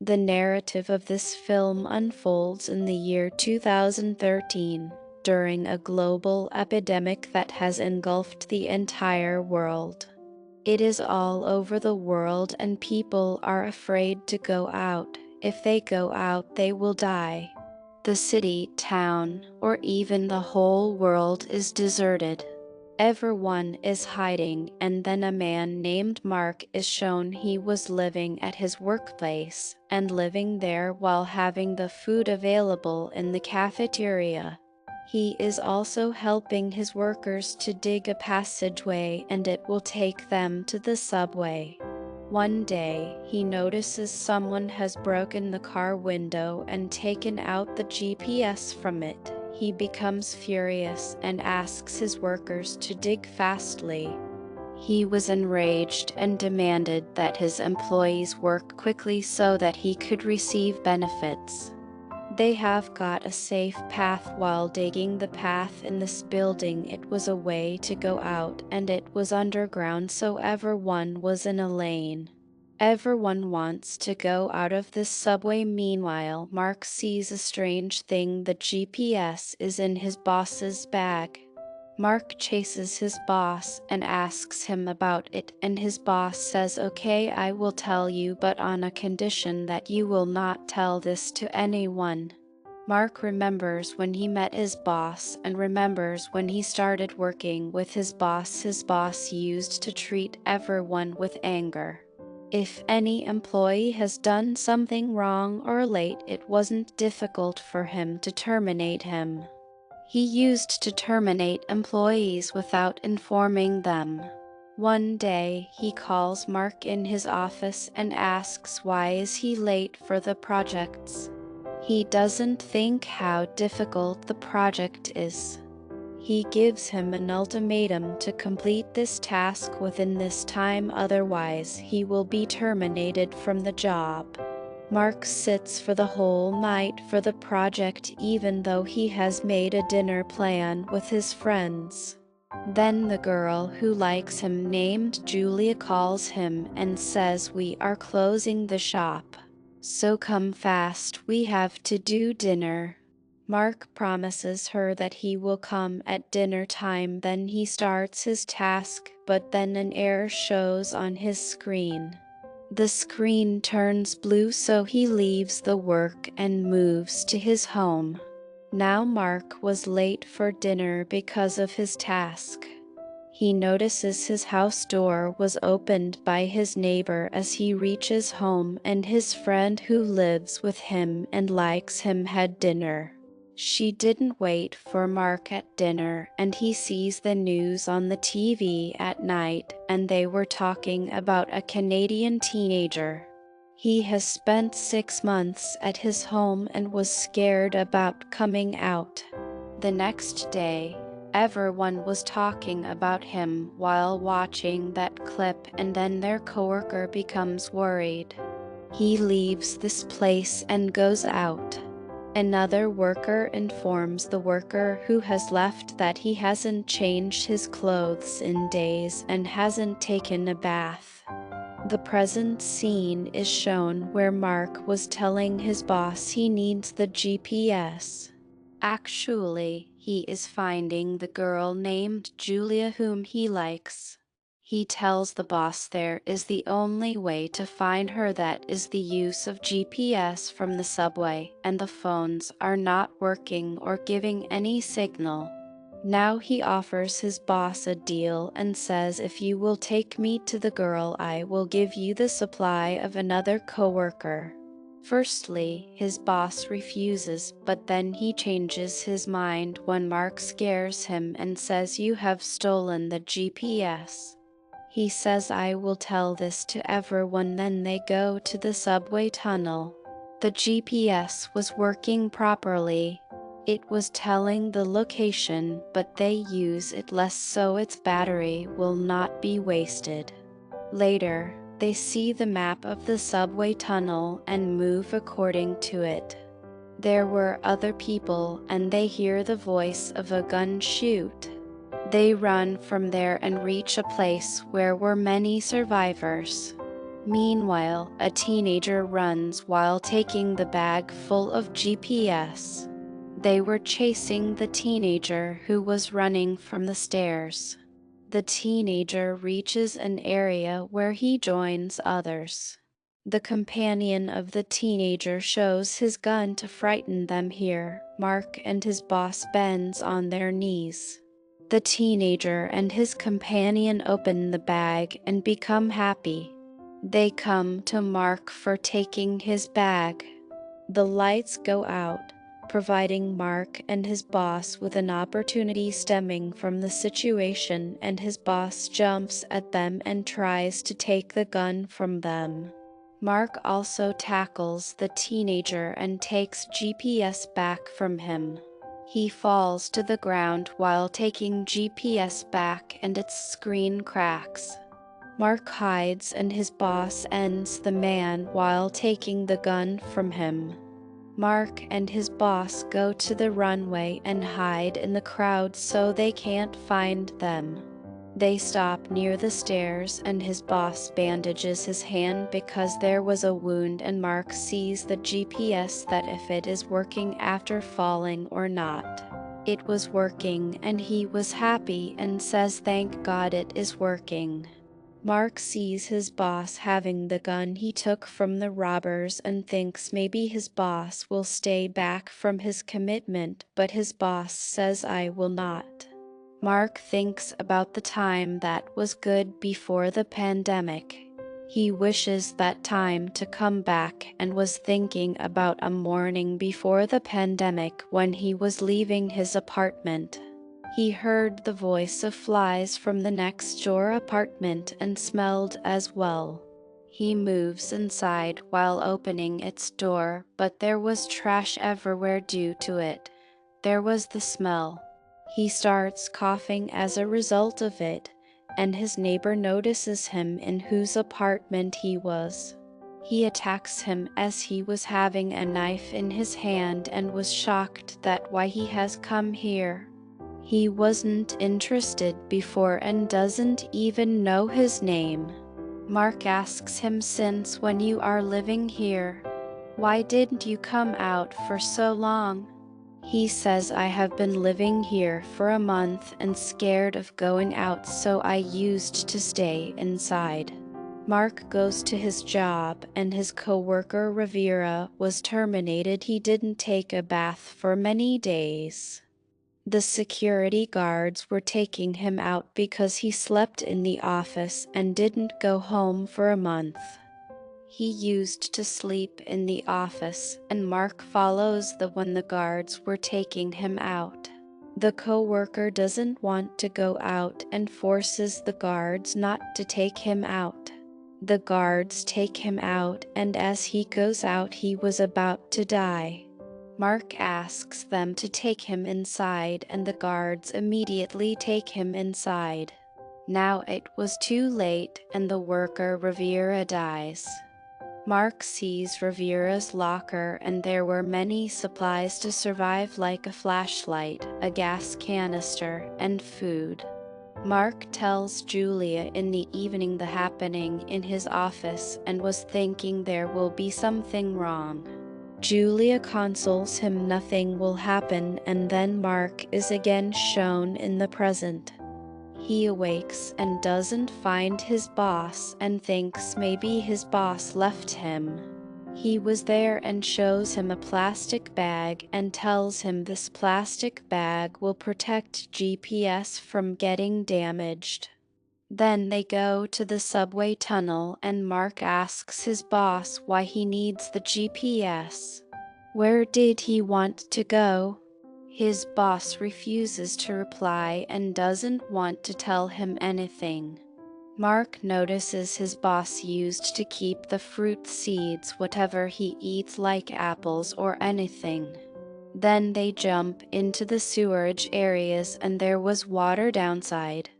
The narrative of this film unfolds in the year 2013, during a global epidemic that has engulfed the entire world. It is all over the world and people are afraid to go out. If they go out, they will die. The city, town, or even the whole world is deserted. Everyone is hiding, and then a man named Mark is shown. He was living at his workplace and living there while having the food available in the cafeteria. He is also helping his workers to dig a passageway and it will take them to the subway. One day, he notices someone has broken the car window and taken out the GPS from it. He becomes furious and asks his workers to dig fastly. He was enraged and demanded that his employees work quickly so that he could receive benefits. They have got a safe path while digging the path in this building. It was a way to go out and it was underground, so everyone was in a lane. Everyone wants to go out of this subway. Meanwhile, Mark sees a strange thing. The GPS is in his boss's bag. Mark chases his boss and asks him about it, and his boss says, "Okay, I will tell you, but on a condition that you will not tell this to anyone." Mark remembers when he met his boss and remembers when he started working with his boss. His boss used to treat everyone with anger. If any employee has done something wrong or late, it wasn't difficult for him to terminate him. He used to terminate employees without informing them. One day, he calls Mark in his office and asks why is he late for the projects. He doesn't think how difficult the project is. He gives him an ultimatum to complete this task within this time, otherwise he will be terminated from the job. Mark sits for the whole night for the project even though he has made a dinner plan with his friends. Then the girl who likes him named Julia calls him and says, "We are closing the shop. So come fast, we have to do dinner." Mark promises her that he will come at dinner time. Then he starts his task, but then an error shows on his screen. The screen turns blue, so he leaves the work and moves to his home. Now Mark was late for dinner because of his task. He notices his house door was opened by his neighbor as he reaches home, and his friend who lives with him and likes him had dinner. She didn't wait for Mark at dinner, and he sees the news on the TV at night, and they were talking about a Canadian teenager. He has spent 6 months at his home and was scared about coming out. The next day, everyone was talking about him while watching that clip, and then their coworker becomes worried. He leaves this place and goes out. Another worker informs the worker who has left that he hasn't changed his clothes in days and hasn't taken a bath. The present scene is shown where Mark was telling his boss he needs the GPS. Actually, he is finding the girl named Julia whom he likes. He tells the boss there is the only way to find her, that is the use of GPS from the subway, and the phones are not working or giving any signal. Now he offers his boss a deal and says, "If you will take me to the girl, I will give you the supply of another coworker." Firstly, his boss refuses, but then he changes his mind when Mark scares him and says, "You have stolen the GPS." He says, "I will tell this to everyone." Then they go to the subway tunnel. The GPS was working properly. It was telling the location, but they use it less so its battery will not be wasted. Later, they see the map of the subway tunnel and move according to it. There were other people and they hear the voice of a gun shoot. They run from there and reach a place where were many survivors. Meanwhile, a teenager runs while taking the bag full of GPS. They were chasing the teenager who was running from the stairs. The teenager reaches an area where he joins others. The companion of the teenager shows his gun to frighten them here. Mark and his boss bends on their knees. The teenager and his companion open the bag and become happy. They come to Mark for taking his bag. The lights go out, providing Mark and his boss with an opportunity stemming from the situation, and his boss jumps at them and tries to take the gun from them. Mark also tackles the teenager and takes GPS back from him. He falls to the ground while taking GPS back and its screen cracks. Mark hides and his boss ends the man while taking the gun from him. Mark and his boss go to the runway and hide in the crowd so they can't find them. They stop near the stairs and his boss bandages his hand because there was a wound, and Mark sees the GPS that if it is working after falling or not. It was working and he was happy and says thank God it is working. Mark sees his boss having the gun he took from the robbers and thinks maybe his boss will stay back from his commitment, but his boss says I will not. Mark thinks about the time that was good before the pandemic. He wishes that time to come back and was thinking about a morning before the pandemic when he was leaving his apartment. He heard the voice of flies from the next door apartment and smelled as well. He moves inside while opening its door, but there was trash everywhere due to it. There was the smell. He starts coughing as a result of it, and his neighbor notices him in whose apartment he was. He attacks him as he was having a knife in his hand and was shocked that why he has come here. He wasn't interested before and doesn't even know his name. Mark asks him, since when you are living here, why didn't you come out for so long? He says I have been living here for a month and scared of going out, so I used to stay inside. Mark goes to his job and his coworker Rivera was terminated. He didn't take a bath for many days. The security guards were taking him out because he slept in the office and didn't go home for a month. He used to sleep in the office, and Mark follows when the guards were taking him out. The coworker doesn't want to go out and forces the guards not to take him out. The guards take him out, and as he goes out he was about to die. Mark asks them to take him inside, and the guards immediately take him inside. Now it was too late, and the worker Rivera dies. Mark sees Rivera's locker, and there were many supplies to survive, like a flashlight, a gas canister, and food. Mark tells Julia in the evening the happening in his office and was thinking there will be something wrong. Julia consoles him nothing will happen, and then Mark is again shown in the present. He awakes and doesn't find his boss and thinks maybe his boss left him. He was there and shows him a plastic bag and tells him this plastic bag will protect GPS from getting damaged. Then they go to the subway tunnel and Mark asks his boss why he needs the GPS. Where did he want to go? His boss refuses to reply and doesn't want to tell him anything. Mark notices his boss used to keep the fruit seeds whatever he eats, like apples or anything. Then they jump into the sewerage areas and there was water downside.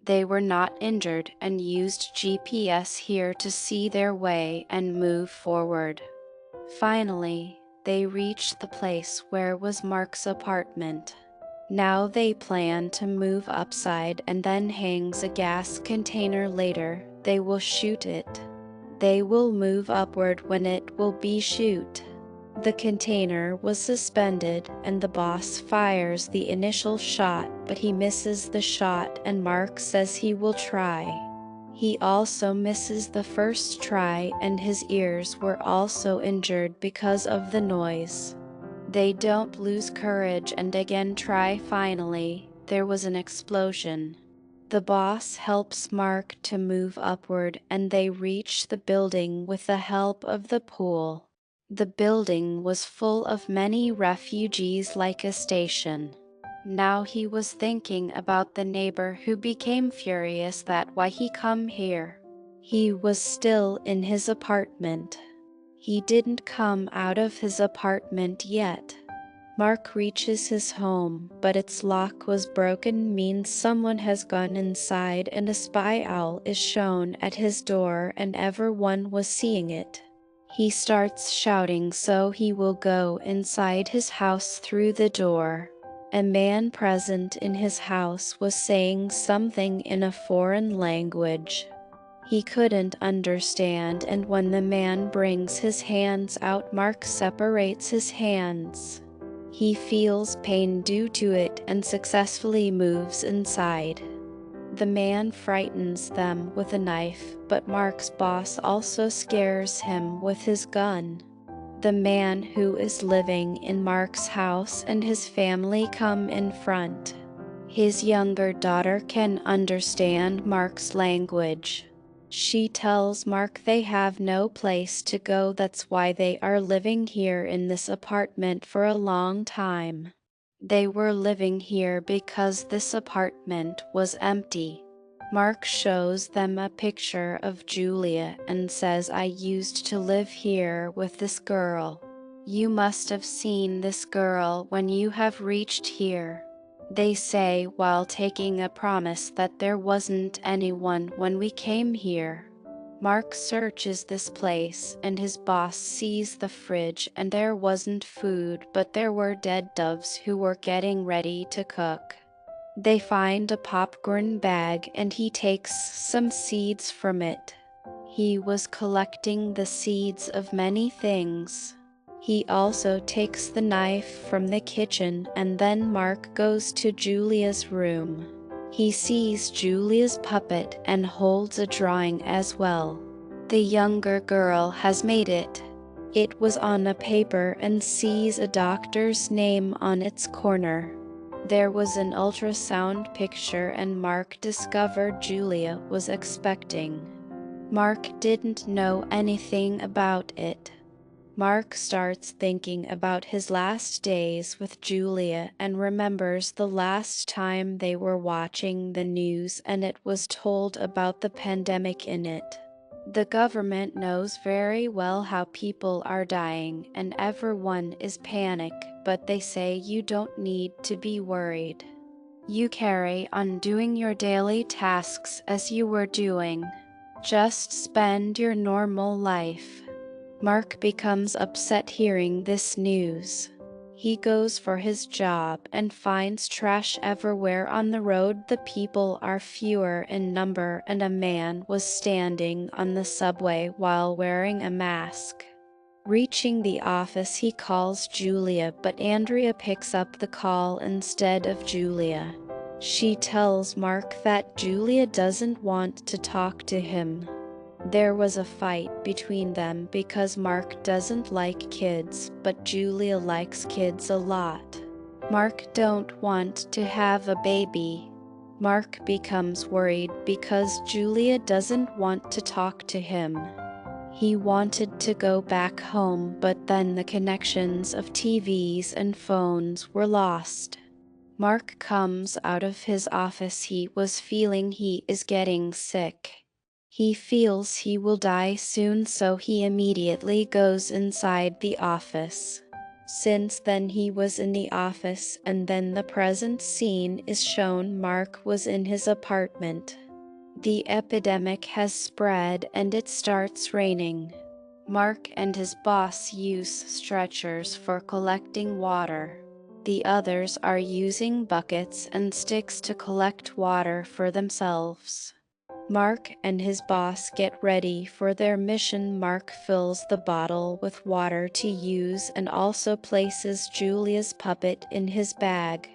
They were not injured and used GPS here to see their way and move forward. Finally, they reached the place where was Mark's apartment. Now they plan to move upside and then hangs a gas container later. They will shoot it. They will move upward when it will be shoot. The container was suspended and the boss fires the initial shot, but he misses the shot and Mark says he will try. He also misses the first try and his ears were also injured because of the noise. They don't lose courage and again try. Finally, there was an explosion. The boss helps Mark to move upward and they reach the building with the help of the pool. The building was full of many refugees like a station. Now he was thinking about the neighbor who became furious that why he come here. He was still in his apartment. He didn't come out of his apartment yet. Mark reaches his home, but its lock was broken, means someone has gone inside and a spy owl is shown at his door and everyone was seeing it. He starts shouting so he will go inside his house through the door. A man present in his house was saying something in a foreign language. He couldn't understand and when the man brings his hands out, Mark separates his hands. He feels pain due to it and successfully moves inside. The man frightens them with a knife, but Mark's boss also scares him with his gun. The man who is living in Mark's house and his family come in front. His younger daughter can understand Mark's language. She tells Mark they have no place to go, that's why they are living here in this apartment for a long time. They were living here because this apartment was empty. Mark shows them a picture of Julia and says, I used to live here with this girl. You must have seen this girl when you have reached here. They say while taking a promise that there wasn't anyone when we came here. Mark searches this place and his boss sees the fridge and there wasn't food, but there were dead doves who were getting ready to cook. They find a popcorn bag and he takes some seeds from it. He was collecting the seeds of many things. He also takes the knife from the kitchen and then Mark goes to Julia's room. He sees Julia's puppet and holds a drawing as well. The younger girl has made it. It was on a paper and sees a doctor's name on its corner. There was an ultrasound picture and Mark discovered Julia was expecting. Mark didn't know anything about it. Mark starts thinking about his last days with Julia and remembers the last time they were watching the news and it was told about the pandemic in it. The government knows very well how people are dying and everyone is panic, but they say you don't need to be worried. You carry on doing your daily tasks as you were doing. Just spend your normal life. Mark becomes upset hearing this news. He goes for his job and finds trash everywhere on the road. The people are fewer in number and a man was standing on the subway while wearing a mask. Reaching the office, he calls Julia, but Andrea picks up the call instead of Julia. She tells Mark that Julia doesn't want to talk to him. There was a fight between them because Mark doesn't like kids, but Julia likes kids a lot. Mark don't want to have a baby. Mark becomes worried because Julia doesn't want to talk to him. He wanted to go back home, but then the connections of TVs and phones were lost. Mark comes out of his office. He was feeling he is getting sick. He feels he will die soon, so he immediately goes inside the office. Since then he was in the office and then the present scene is shown. Mark was in his apartment. The epidemic has spread and it starts raining. Mark and his boss use stretchers for collecting water. The others are using buckets and sticks to collect water for themselves. Mark and his boss get ready for their mission. Mark fills the bottle with water to use and also places Julia's puppet in his bag.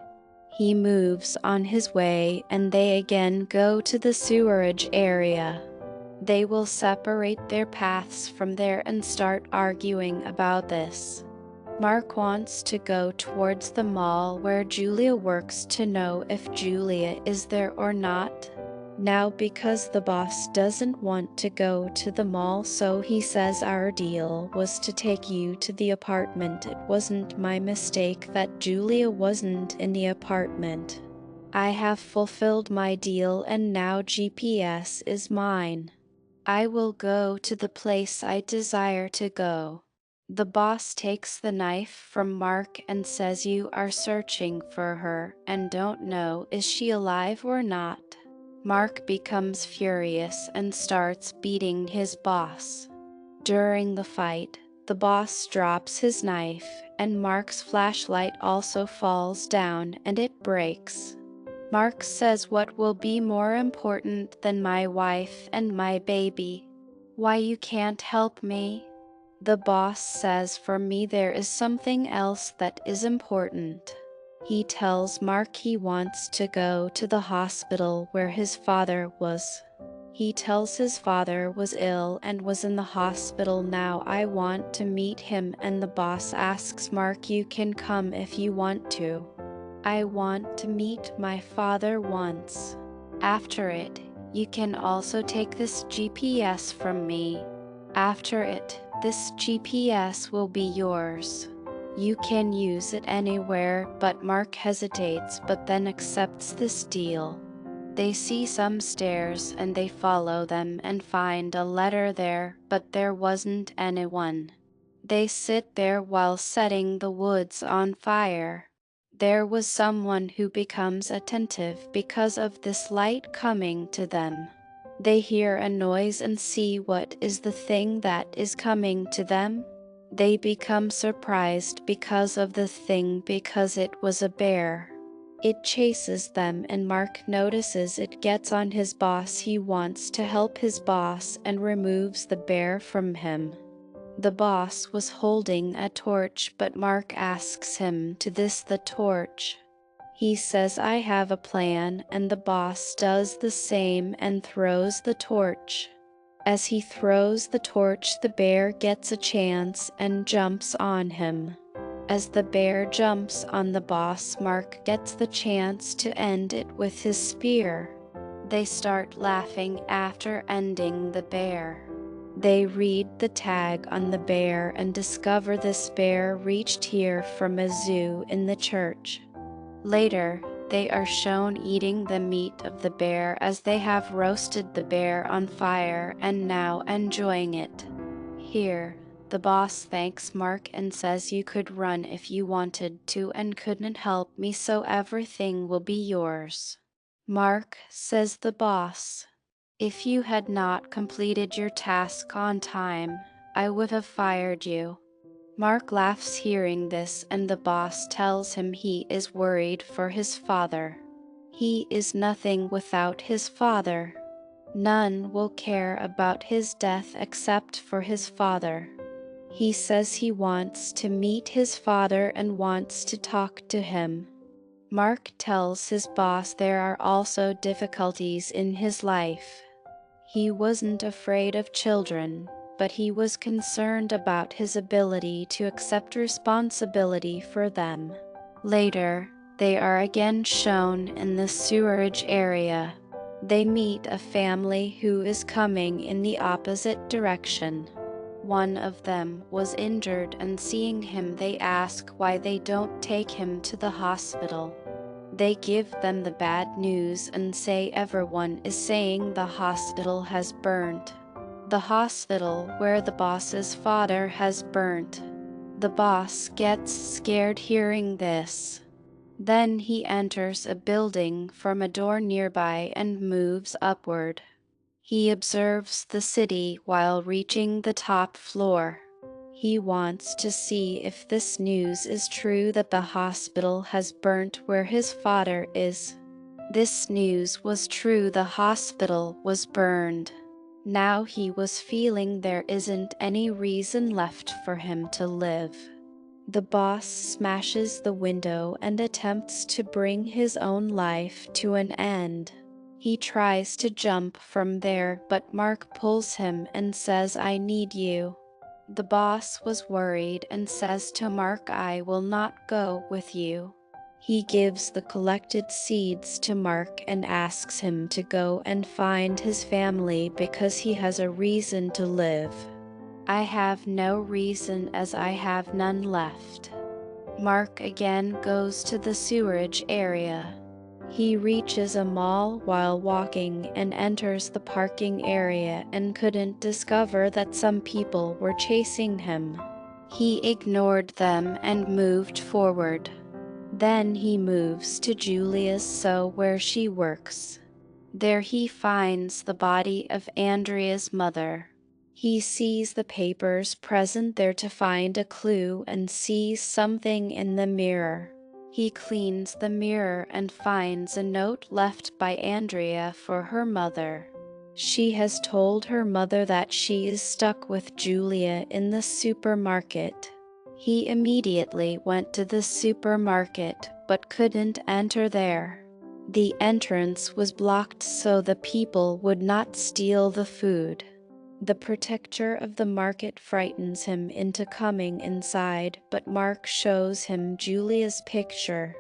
He moves on his way and they again go to the sewerage area. They will separate their paths from there and start arguing about this. Mark wants to go towards the mall where Julia works to know if Julia is there or not. Now, because the boss doesn't want to go to the mall, so he says our deal was to take you to the apartment. It wasn't my mistake that Julia wasn't in the apartment. I have fulfilled my deal and now GPS is mine. I will go to the place I desire to go. The boss takes the knife from Mark and says you are searching for her and don't know is she alive or not. Mark becomes furious and starts beating his boss. During the fight, the boss drops his knife and Mark's flashlight also falls down and it breaks. Mark says, "What will be more important than my wife and my baby? Why you can't help me?" The boss says, "For me there is something else that is important." He tells Mark he wants to go to the hospital where his father was. He tells his father was ill and was in the hospital now. I want to meet him and the boss asks Mark, "You can come if you want to. I want to meet my father once. After it, you can also take this GPS from me. After it, this GPS will be yours. You can use it anywhere," but Mark hesitates but then accepts this deal. They see some stairs and they follow them and find a letter there, but there wasn't anyone. They sit there while setting the woods on fire. There was someone who becomes attentive because of this light coming to them. They hear a noise and see what is the thing that is coming to them. They become surprised because of the thing because it was a bear. It chases them and Mark notices it gets on his boss. He wants to help his boss and removes the bear from him. The boss was holding a torch but Mark asks him to the torch. He says, "I have a plan," and the boss does the same and throws the torch. As he throws the torch, the bear gets a chance and jumps on him. As the bear jumps on the boss, Mark gets the chance to end it with his spear. They start laughing after ending the bear. They read the tag on the bear and discover this bear reached here from a zoo in the church. Later, they are shown eating the meat of the bear as they have roasted the bear on fire and now enjoying it. Here, the boss thanks Mark and says, "You could run if you wanted to and couldn't help me, so everything will be yours." Mark says the boss, "If you had not completed your task on time, I would have fired you." Mark laughs hearing this and the boss tells him he is worried for his father. He is nothing without his father. None will care about his death except for his father. He says he wants to meet his father and wants to talk to him. Mark tells his boss there are also difficulties in his life. He wasn't afraid of children, but he was concerned about his ability to accept responsibility for them. Later, they are again shown in the sewerage area. They meet a family who is coming in the opposite direction. One of them was injured and seeing him they ask why they don't take him to the hospital. They give them the bad news and say everyone is saying the hospital has burnt. The hospital where the boss's father has burnt. The boss gets scared hearing this. Then he enters a building from a door nearby and moves upward. He observes the city while reaching the top floor. He wants to see if this news is true that the hospital has burnt where his father is. This news was true. The hospital was burned. Now he was feeling there isn't any reason left for him to live. The boss smashes the window and attempts to bring his own life to an end. He tries to jump from there, but Mark pulls him and says, "I need you." The boss was worried and says to Mark, "I will not go with you." He gives the collected seeds to Mark and asks him to go and find his family because he has a reason to live. "I have no reason as I have none left." Mark again goes to the sewerage area. He reaches a mall while walking and enters the parking area and couldn't discover that some people were chasing him. He ignored them and moved forward. Then he moves to Julia's where she works. There he finds the body of Andrea's mother. He sees the papers present there to find a clue and sees something in the mirror. He cleans the mirror and finds a note left by Andrea for her mother. She has told her mother that she is stuck with Julia in the supermarket. He immediately went to the supermarket but couldn't enter there. The entrance was blocked so the people would not steal the food. The protector of the market frightens him into coming inside, but Mark shows him Julia's picture.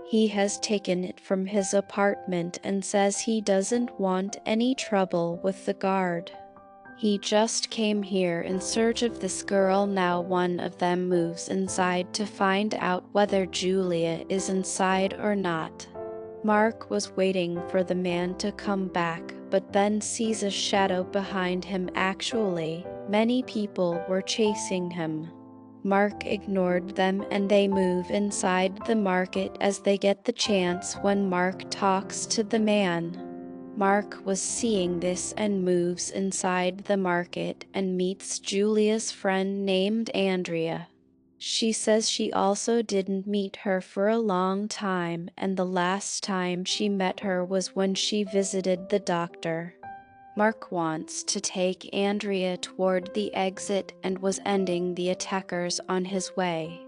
He has taken it from his apartment and says he doesn't want any trouble with the guard. He just came here in search of this girl. Now one of them moves inside to find out whether Julia is inside or not. Mark was waiting for the man to come back, but then sees a shadow behind him. Actually, many people were chasing him. Mark ignored them and they move inside the market as they get the chance when Mark talks to the man. Mark was seeing this and moves inside the market and meets Julia's friend named Andrea. She says she also didn't meet her for a long time, and the last time she met her was when she visited the doctor. Mark wants to take Andrea toward the exit and was ending the attackers on his way.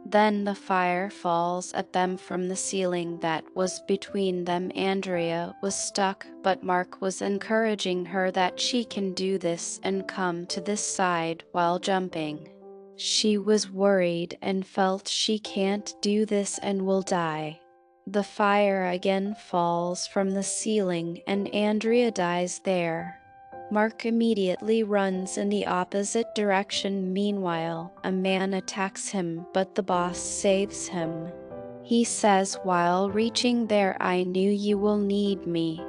Then the fire falls at them from the ceiling that was between them. Andrea was stuck, but Mark was encouraging her that she can do this and come to this side while jumping. She was worried and felt she can't do this and will die. The fire again falls from the ceiling and Andrea dies there. Mark immediately runs in the opposite direction. Meanwhile, a man attacks him, but the boss saves him. He says while reaching there, "I knew you will need me."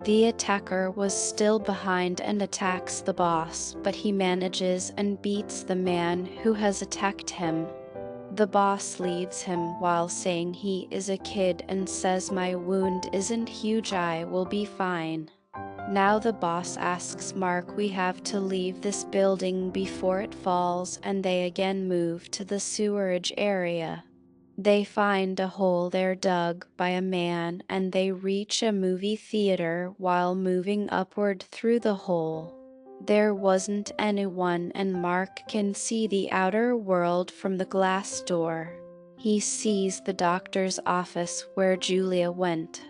The attacker was still behind and attacks the boss, but he manages and beats the man who has attacked him. The boss leaves him while saying he is a kid and says, "My wound isn't huge, I will be fine." Now the boss asks Mark, "We have to leave this building before it falls," and they again move to the sewerage area. They find a hole there dug by a man and they reach a movie theater while moving upward through the hole. There wasn't anyone and Mark can see the outer world from the glass door. He sees the doctor's office where Julia went.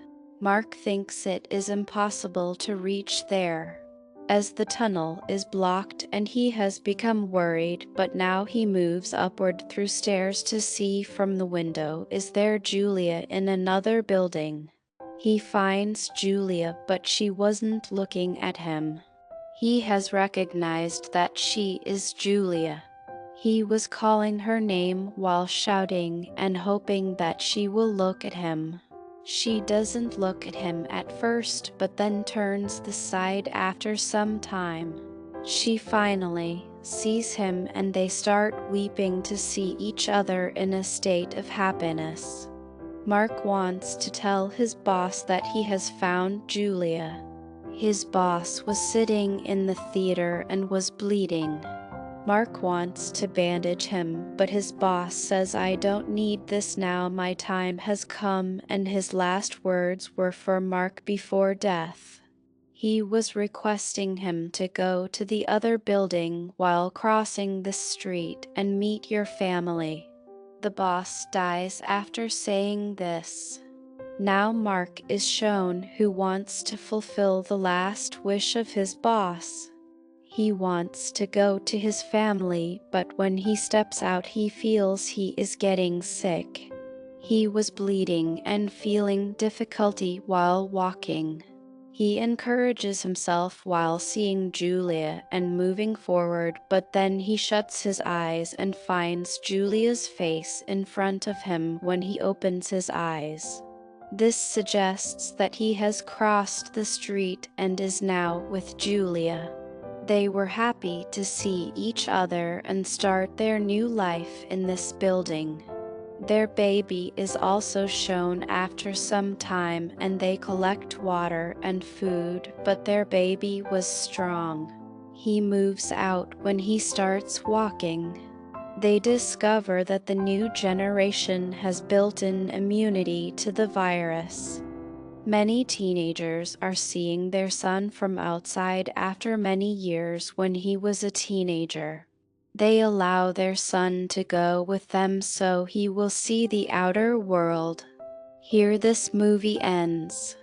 Mark thinks it is impossible to reach there, as the tunnel is blocked and he has become worried, but now he moves upward through stairs to see from the window is there Julia in another building. He finds Julia, but she wasn't looking at him. He has recognized that she is Julia. He was calling her name while shouting and hoping that she will look at him. She doesn't look at him at first, but then turns the side after some time. She finally sees him and they start weeping to see each other in a state of happiness. Mark wants to tell his boss that he has found Julia. His boss was sitting in the theater and was bleeding. Mark wants to bandage him, but his boss says, "I don't need this now, my time has come," and his last words were for Mark before death. He was requesting him to go to the other building while crossing the street and meet your family. The boss dies after saying this. Now Mark is shown who wants to fulfill the last wish of his boss. He wants to go to his family, but when he steps out, he feels he is getting sick. He was bleeding and feeling difficulty while walking. He encourages himself while seeing Julia and moving forward, but then he shuts his eyes and finds Julia's face in front of him when he opens his eyes. This suggests that he has crossed the street and is now with Julia. They were happy to see each other and start their new life in this building. Their baby is also shown after some time, and they collect water and food, but their baby was strong. He moves out when he starts walking. They discover that the new generation has built-in immunity to the virus. Many teenagers are seeing their son from outside after many years when he was a teenager. They allow their son to go with them so he will see the outer world. Here this movie ends.